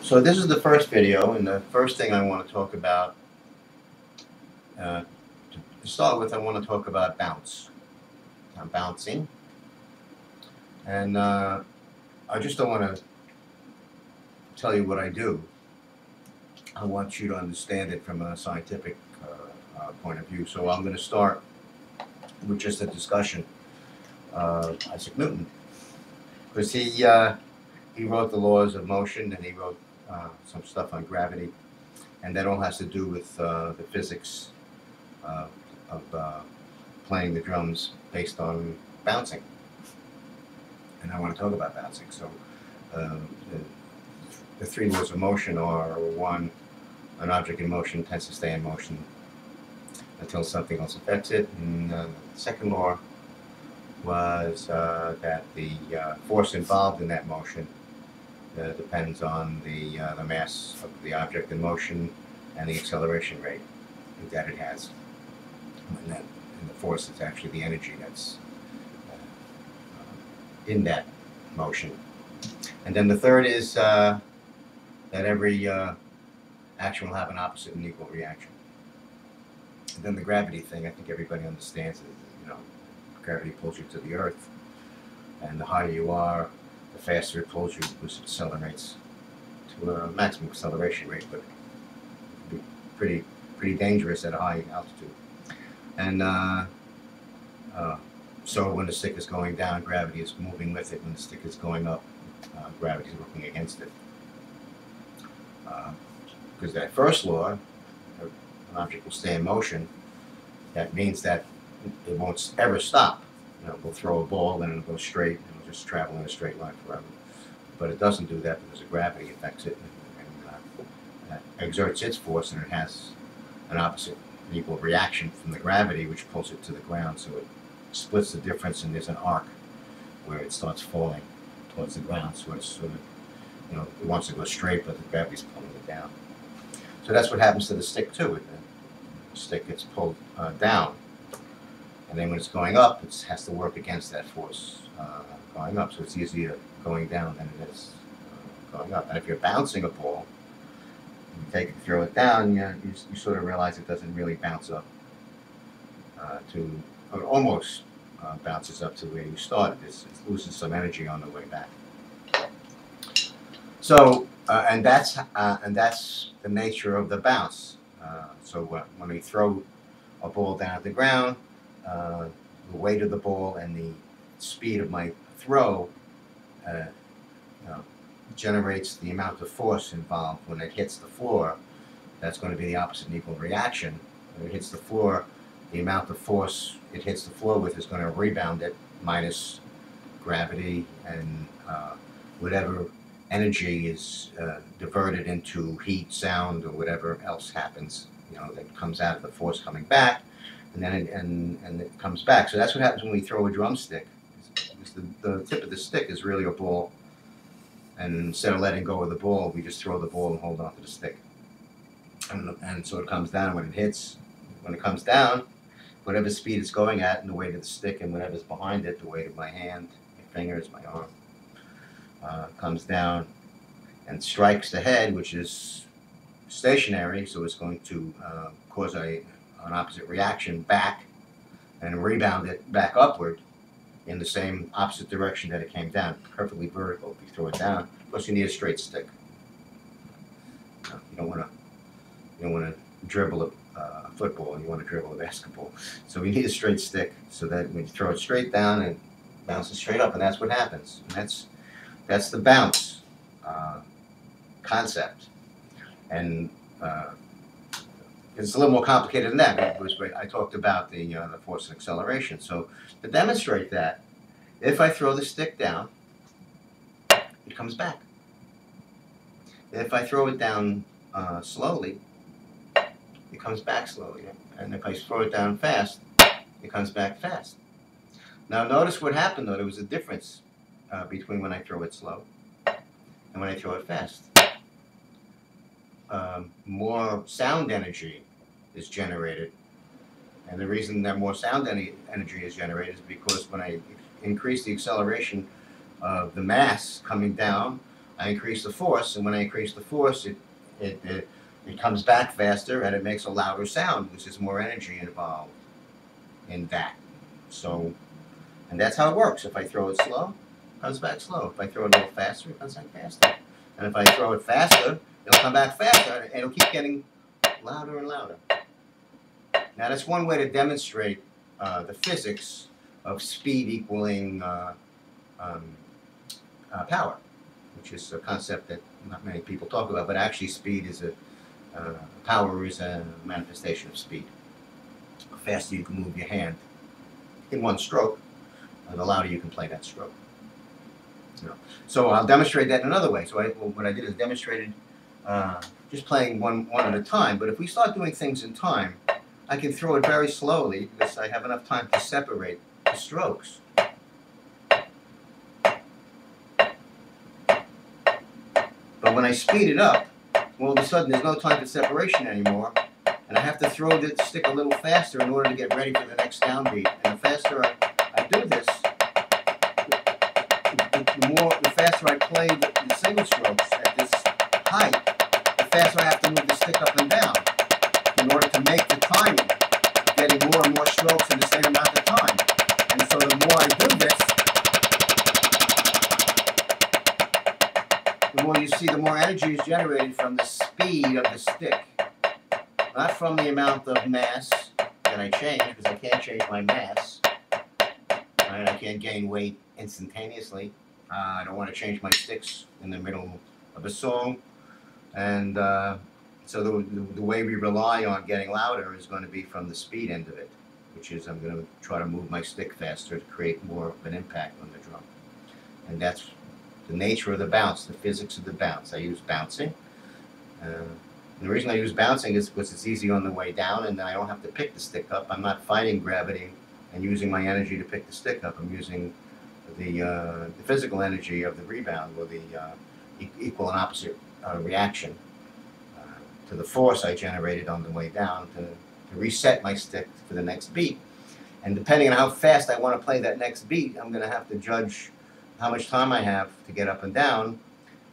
So this is the first video, and the first thing I want to talk about, to start with, I want to talk about bounce. I'm bouncing, and I just don't want to tell you what I do. I want you to understand it from a scientific point of view. So I'm going to start with just a discussion of Isaac Newton, because he wrote the laws of motion, and he wrote some stuff on gravity, and that all has to do with the physics of playing the drums based on bouncing. And I want to talk about bouncing. So the three laws of motion are: one, an object in motion tends to stay in motion until something else affects it. And the second law was that the force involved in that motion depends on the mass of the object in motion and the acceleration rate that it has. And the force is actually the energy that's in that motion. And then the third is that every action will have an opposite and equal reaction. And then the gravity thing, I think everybody understands it. Gravity pulls you to the earth, and the higher you are, the faster it pulls you, because it accelerates to a maximum acceleration rate, but it can be pretty dangerous at a high altitude. And so when the stick is going down, gravity is moving with it. When the stick is going up, gravity is working against it. Because that first law, an object will stay in motion, that means that it won't ever stop. We'll throw a ball and it'll go straight, and it'll just travel in a straight line forever. But it doesn't do that because the gravity affects it and exerts its force, and it has an opposite and equal reaction from the gravity, which pulls it to the ground. So it splits the difference, and there's an arc where it starts falling towards the ground. So it's sort of, it wants to go straight, but the gravity's pulling it down. So that's what happens to the stick too. The stick gets pulled down, and then when it's going up, it has to work against that force going up. So it's easier going down than it is going up. And if you're bouncing a ball, you throw it down, you sort of realize it doesn't really bounce up or almost bounces up to where you started. It loses some energy on the way back. So and that's the nature of the bounce. So when we throw a ball down at the ground, the weight of the ball and the speed of my throw generates the amount of force involved. When it hits the floor, that's going to be the opposite and equal reaction. When it hits the floor, the amount of force it hits the floor with is going to rebound it, minus gravity and whatever energy is diverted into heat, sound, or whatever else happens, that comes out of the force coming back, and then it comes back. So that's what happens when we throw a drumstick. The tip of the stick is really a ball, and instead of letting go of the ball, we just throw the ball and hold on to the stick. And so it comes down. When it comes down, whatever speed it's going at, and the weight of the stick, and whatever's behind it, the weight of my hand, my fingers, my arm, comes down and strikes the head, which is stationary, so it's going to cause an opposite reaction back and rebound it back upward in the same opposite direction that it came down, perfectly vertical. If you throw it down, of course you need a straight stick. You don't want to dribble a football. You want to dribble a basketball. So we need a straight stick, so that when you throw it straight down, it bounces straight up, and that's what happens. And that's the bounce concept. And it's a little more complicated than that. I talked about the force and acceleration. So to demonstrate that, if I throw the stick down, it comes back. If I throw it down slowly, it comes back slowly. And if I throw it down fast, it comes back fast. Now notice what happened though. There was a difference between when I throw it slow and when I throw it fast. More sound energy is generated, and the reason that more sound energy is generated is because when I increase the acceleration of the mass coming down, I increase the force, and when I increase the force, it comes back faster and it makes a louder sound, which is more energy involved in that. So, and that's how it works. If I throw it slow, it comes back slow. If I throw it a little faster, it comes back faster. And if I throw it faster, it'll come back faster, and it'll keep getting louder and louder. Now, that's one way to demonstrate the physics of speed equaling power, which is a concept that not many people talk about, but actually speed is power is a manifestation of speed. The faster you can move your hand in one stroke, the louder you can play that stroke. So I'll demonstrate that in another way. So what I did is demonstrated just playing one at a time. But if we start doing things in time, I can throw it very slowly because I have enough time to separate the strokes. But when I speed it up, all of a sudden there's no time for separation anymore, and I have to throw the stick a little faster in order to get ready for the next downbeat. And the faster I do this, the faster I play the single strokes at this height, the faster I have to move the stick up and down in order to make the timing of getting more and more strokes in the same amount of time. And so the more I do this, the more you see, the more energy is generated from the speed of the stick, not from the amount of mass that I change, because I can't change my mass. Right? I can't gain weight instantaneously. I don't want to change my sticks in the middle of a song. And so the way we rely on getting louder is going to be from the speed end of it, which is I'm going to try to move my stick faster to create more of an impact on the drum. And that's the nature of the bounce, the physics of the bounce. I use bouncing. And the reason I use bouncing is because it's easy on the way down, and I don't have to pick the stick up. I'm not fighting gravity and using my energy to pick the stick up. I'm using the physical energy of the rebound, or the equal and opposite reaction to the force I generated on the way down to reset my stick for the next beat. And depending on how fast I want to play that next beat, I'm going to have to judge how much time I have to get up and down,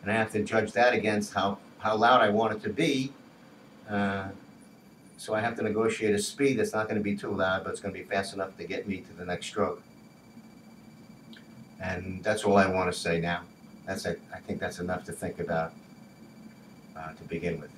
and I have to judge that against how loud I want it to be. So I have to negotiate a speed that's not going to be too loud, but it's going to be fast enough to get me to the next stroke. And that's all I want to say now. I think that's enough to think about to begin with.